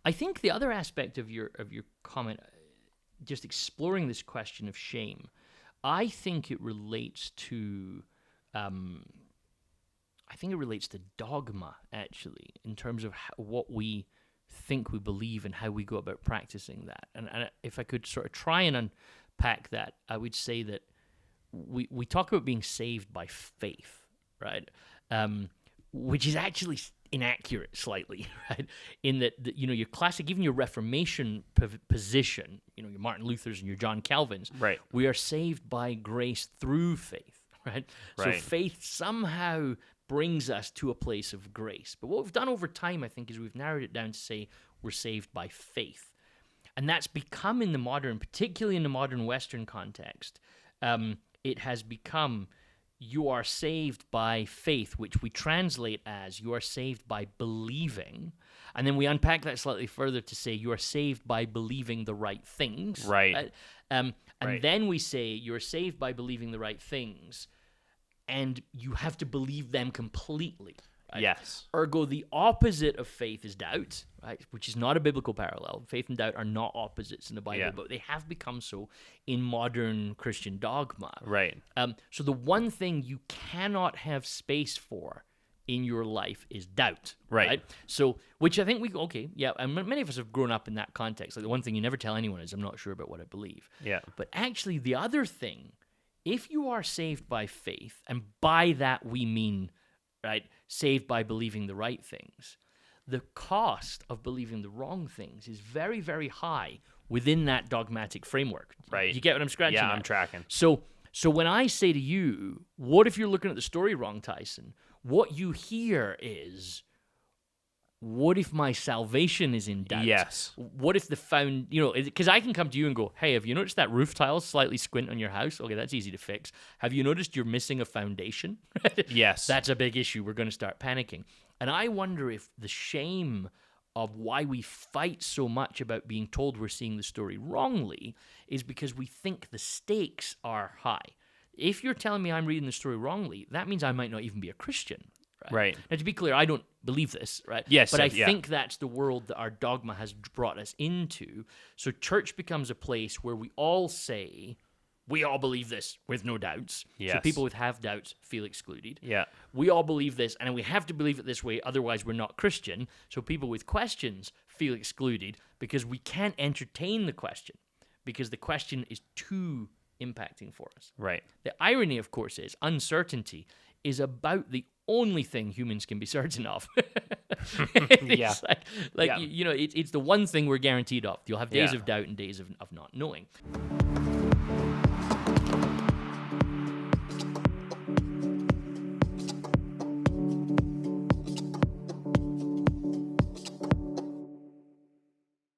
I think the other aspect of your comment, just exploring this question of shame, I think it relates to dogma, actually, in terms of what we think we believe and how we go about practicing that. And if I could sort of try and unpack that, I would say that we talk about being saved by faith, right? Which is actually inaccurate slightly, right? In that, your classic, even your Reformation position, your Martin Luther's and your John Calvin's, right? We are saved by grace through faith, right? So faith somehow brings us to a place of grace. But what we've done over time, I think, is we've narrowed it down to say we're saved by faith. And that's become in the modern, particularly in the modern Western context, it has become you are saved by faith, which we translate as you are saved by believing. And then we unpack that slightly further to say you are saved by believing the right things. Right. And then we say you're saved by believing the right things, and you have to believe them completely. Right? Yes. Ergo, the opposite of faith is doubt, right? Which is not a biblical parallel. Faith and doubt are not opposites in the Bible, but they have become so in modern Christian dogma. Right. So the one thing you cannot have space for in your life is doubt. Right. So, which I think and many of us have grown up in that context. Like the one thing you never tell anyone is, I'm not sure about what I believe. Yeah. But actually, the other thing, if you are saved by faith, and by that we mean, right, saved by believing the right things, the cost of believing the wrong things is very, very high within that dogmatic framework. Right. You get what I'm scratching at? Yeah, I'm tracking. So when I say to you, what if you're looking at the story wrong, Tyson? What you hear is, what if my salvation is in doubt? Yes. What if because I can come to you and go, hey, have you noticed that roof tile slightly squint on your house? Okay, that's easy to fix. Have you noticed you're missing a foundation? Yes. That's a big issue. We're going to start panicking. And I wonder if the shame of why we fight so much about being told we're seeing the story wrongly is because we think the stakes are high. If you're telling me I'm reading the story wrongly, that means I might not even be a Christian. Right. Now, to be clear, I don't believe this, right? Yes. But I think that's the world that our dogma has brought us into. So church becomes a place where we all say, we all believe this with no doubts. Yes. So people with have doubts feel excluded. Yeah. We all believe this, and we have to believe it this way, otherwise we're not Christian. So people with questions feel excluded because we can't entertain the question because the question is too impacting for us. Right. The irony, of course, is uncertainty is about the only thing humans can be certain of. It's it's the one thing we're guaranteed of. You'll have days of doubt and days of not knowing.